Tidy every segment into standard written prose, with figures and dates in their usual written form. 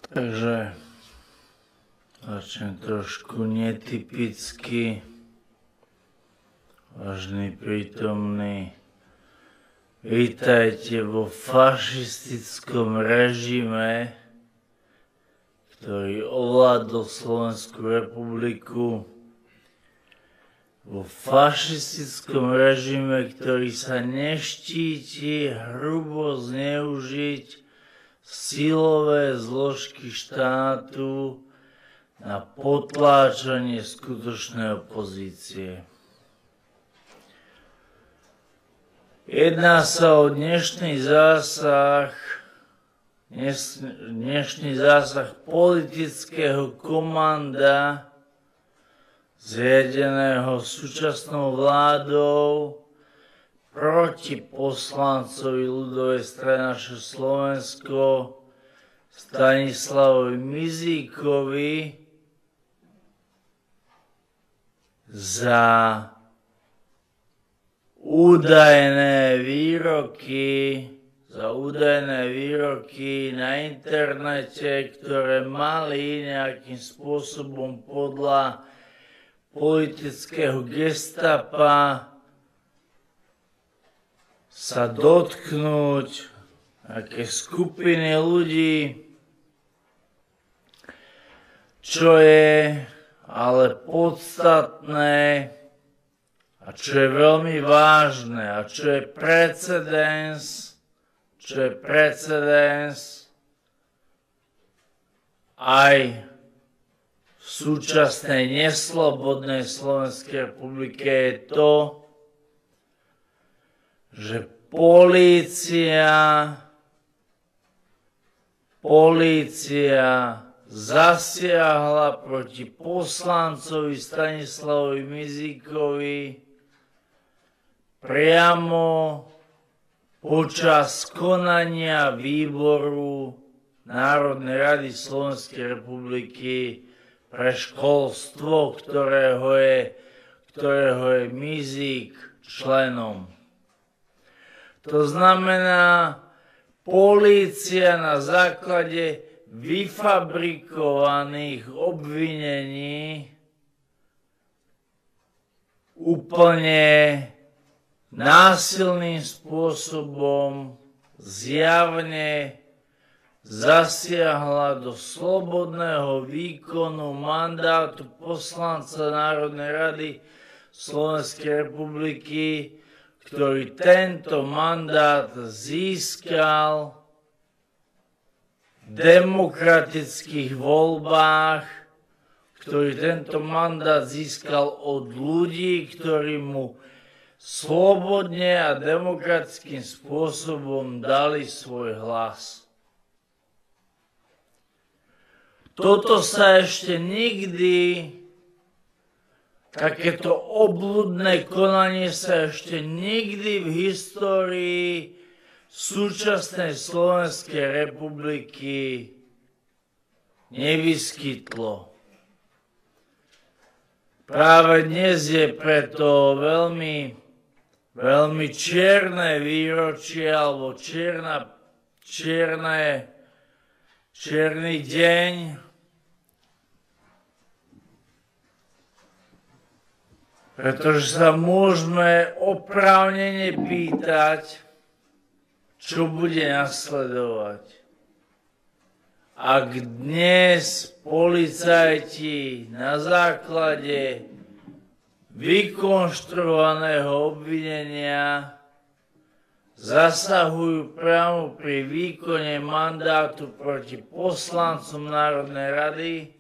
Takže začnem trošku netypicky. Vážení prítomní, vítajte vo fašistickom režime, ktorý ovládol Slovenskú republiku. Vo fašistickom režime, ktorý sa neštíti hrubo zneužiť silové zložky štátu na potláčanie skutočnej opozície. Jedná sa o dnešný zásah politického komanda zriadeného súčasnou vládou proti poslancovi ľudovej strany Naše Slovensko Stanislavovi Mizíkovi za údajné výroky na internete, ktoré mali nejakým spôsobom podľa politického gestapa sa dotknúť nejaké skupiny ľudí, čo je ale podstatné a čo je veľmi vážne a čo je precedens aj v súčasnej neslobodnej Slovenskej republike je to, že polícia zasiahla proti poslancovi Stanislavovi Mizíkovi priamo počas konania výboru Národnej rady Slovenskej republiky pre školstvo, ktorého je Mizík členom. To znamená, polícia na základe vyfabrikovaných obvinení úplne násilným spôsobom zjavne zasiahla do slobodného výkonu mandátu poslanca Národnej rady Slovenskej republiky, ktorý tento mandát získal v demokratických voľbách, ktorý tento mandát získal od ľudí, ktorí mu slobodne a demokratickým spôsobom dali svoj hlas. Toto sa ešte nikdy, takéto obľudné konanie sa ešte nikdy v histórii súčasnej Slovenskej republiky nevyskytlo. Práve dnes je preto veľmi čierne výročie alebo čierny deň, pretože sa môžeme oprávnene pýtať, čo bude nasledovať. Ak dnes policajti na základe vykonštruovaného obvinenia zasahujú priamo pri výkone mandátu proti poslancom Národnej rady,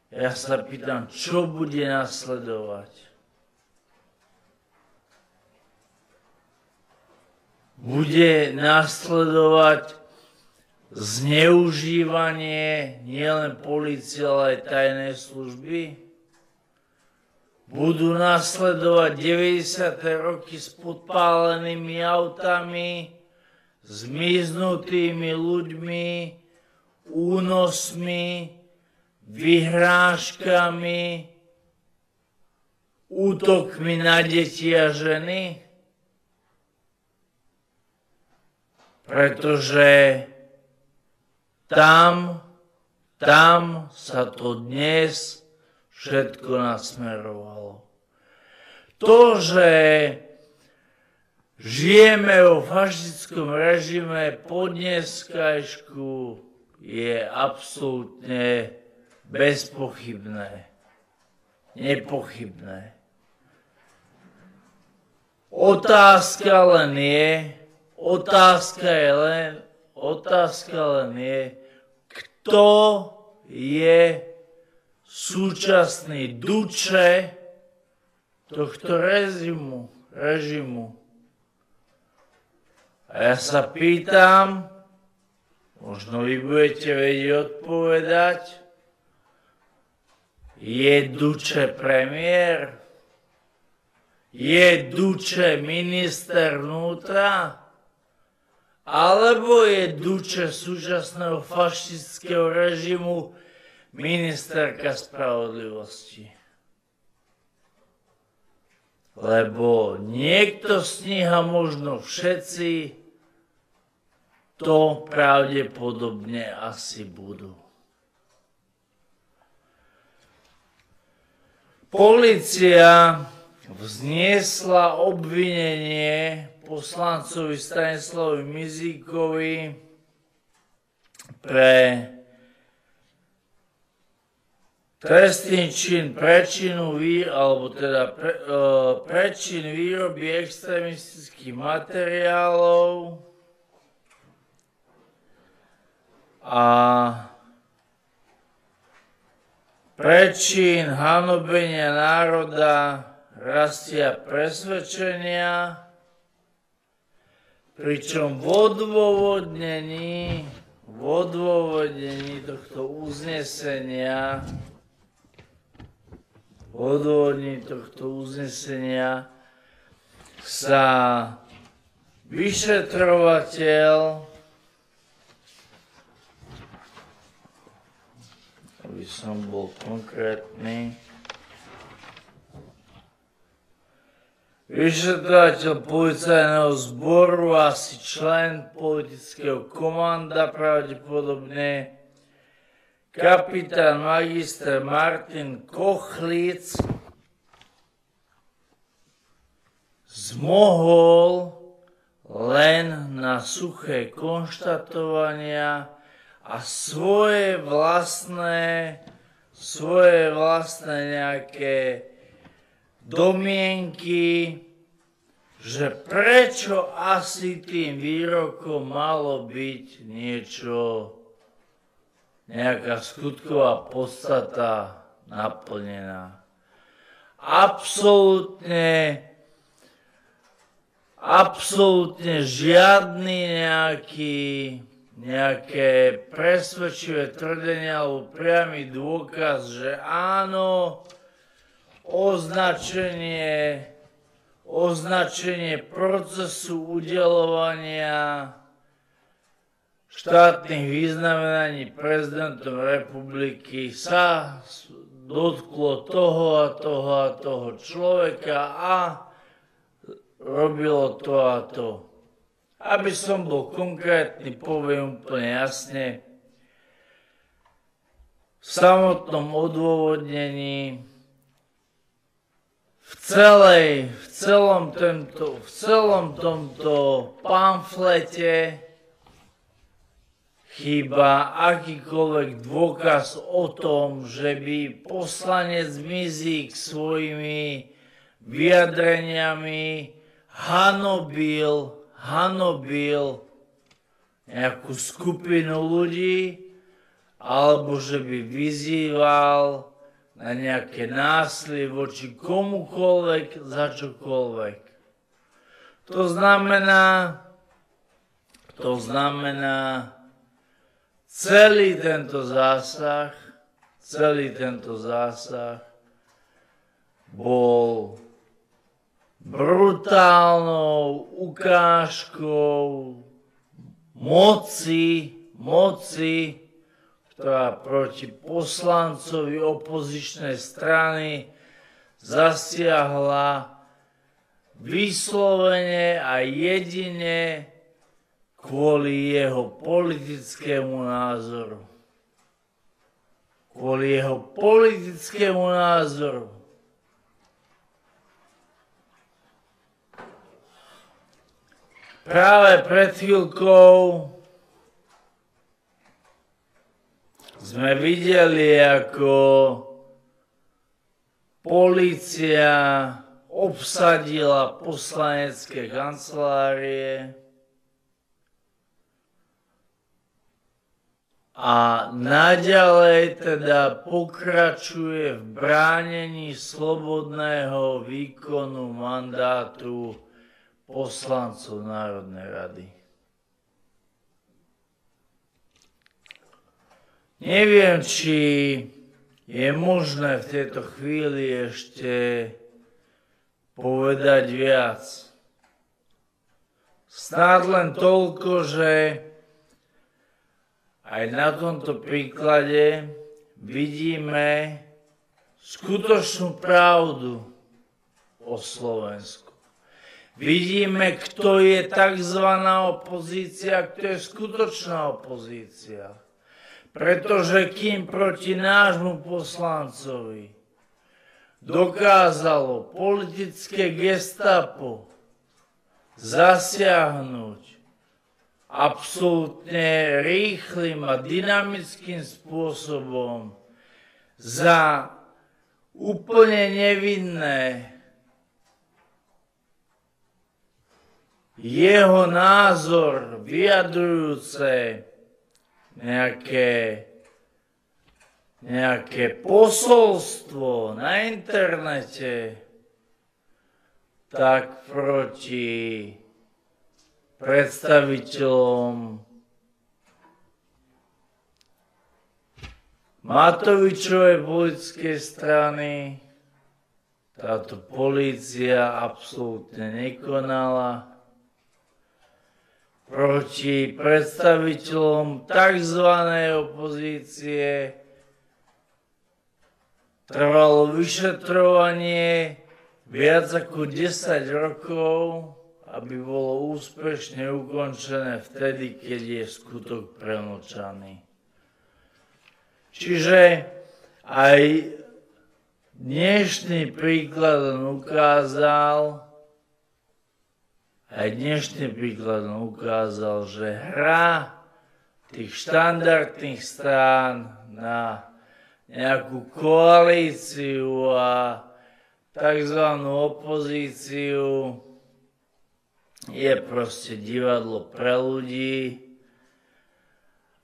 ja sa pýtam, čo bude nasledovať. Bude nasledovať zneužívanie nielen polície, ale aj tajnej služby? Budú nasledovať 90. roky s podpálenými autami, zmiznutými ľuďmi, únosmi, vyhrážkami, útokmi na deti a ženy? Pretože tam tam sa to dnes všetko nasmerovalo. To, že žijeme vo fašistickom režime po dneskajšku, je absolútne bezpochybné, nepochybné. Otázka len je, kto je súčasný duče tohto režimu. A ja sa pýtam, možno vy budete vedieť odpovedať, je duče premiér? Je duče minister vnútra? Alebo je duče súčasného fašistického režimu ministerka spravodlivosti? Lebo niekto z nich a možno všetci to pravdepodobne asi budú. Polícia vzniesla obvinenie poslancovi Stanislavovi Mizíkovi pre trestný čin prečin výroby extrémistických materiálov a prečin hanobenia národa, rastia presvedčenia, pričom v odôvodnení tohto uznesenia sa vyšetrovateľ, aby som bol konkrétny, vyšetrovateľ policajného zboru, asi člen politického komanda pravdepodobne, kapitán magister Martin Kochlíc, zmohol len na suché konštatovania a svoje vlastné nejaké domienky, že prečo asi tým výrokom malo byť nejaká skutková podstata naplnená. Absolútne žiadny nejaké presvedčivé tvrdenie alebo priamy dôkaz, že áno, označenie procesu udeľovania štátnych vyznamenaní prezidentom republiky sa dotklo toho a toho človeka a robilo to a to. Aby som bol konkrétny, poviem úplne jasne, v samotnom odôvodnení v celom tomto pamflete chýba akýkoľvek dôkaz o tom, že by poslanec Mizík svojimi vyjadreniami hanobil nejakú skupinu ľudí, alebo že by vyzýval na nejaké násilie voči komukoľvek za čokoľvek. To znamená, celý tento zásah bol brutálnou ukážkou moci, ktorá proti poslancovi opozičnej strany zasiahla vyslovene a jedine kvôli jeho politickému názoru. kvôli jeho politickému názoru. Práve pred chvíľkou sme videli, ako polícia obsadila poslanecké kancelárie a naďalej teda pokračuje v bránení slobodného výkonu mandátu poslancov Národnej rady. Neviem, či je možné v tejto chvíli ešte povedať viac. Snáď len toľko, že aj na tomto príklade vidíme skutočnú pravdu o Slovensku. Vidíme, kto je tzv. Opozícia, kto je skutočná opozícia. Pretože kým proti nášmu poslancovi dokázalo politické gestapo zasiahnuť absolútne rýchlym a dynamickým spôsobom za úplne nevinné jeho názor vyjadrujúce nejaké posolstvo na internete, tak proti predstaviteľom Matovičovej politickej strany táto polícia absolútne nekonala. Proti predstaviteľom tzv. Opozície trvalo vyšetrovanie viac ako 10 rokov, aby bolo úspešne ukončené vtedy, keď je skutok premlčaný. Čiže aj dnešný príklad ukázal, že hra tých štandardných strán na nejakú koalíciu a tzv. Opozíciu je proste divadlo pre ľudí.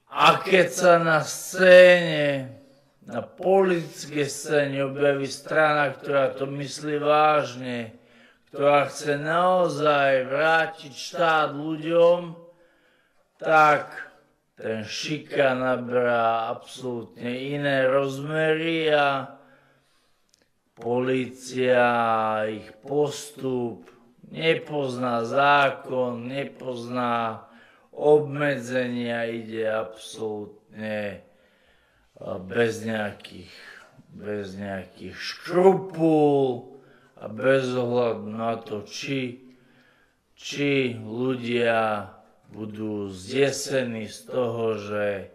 A keď sa na scéne, na politickej scéne objaví strana, ktorá to myslí vážne, ktorá chce naozaj vrátiť štát ľuďom, tak ten šika naberá absolútne iné rozmery a polícia, ich postup nepozná zákon, nepozná obmedzenia, ide absolútne bez nejakých škrupul a bez ohľadu na to, či ľudia budú zdesení z toho, že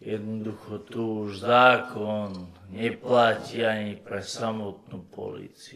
jednoducho tu už zákon neplatí ani pre samotnú políciu.